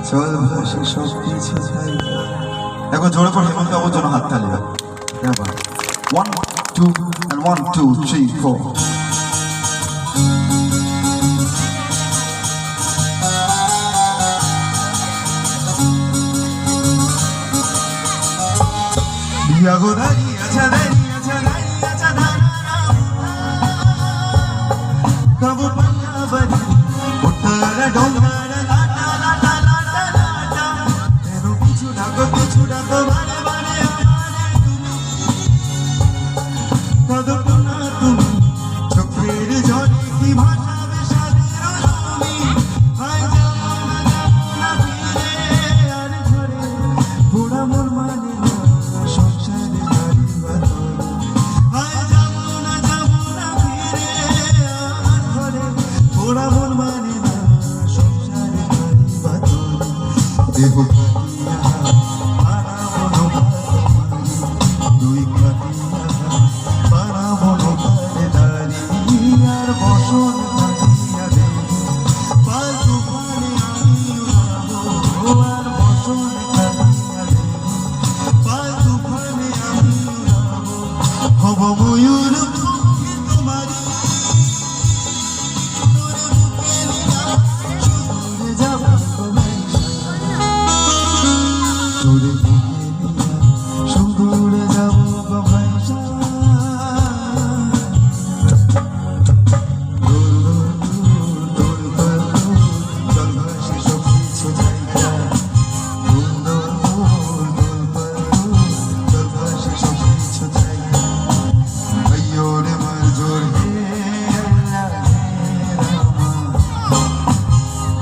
চল ভাসে সব কিছু ছাই। একবার জোরে করে হেমন্ত বাবুর জন্য হাত তালি। 1 2 and 1 2 3 4 Yago daria chadara Kabu panyabari Uttara dongara lata lata lata lata Tero pichu dago bare bare amare tumi Kado tuna tumi Chokher jole ki bhashabe shadir rumi Hai jamona phire ar ghore Pura mon mane Devo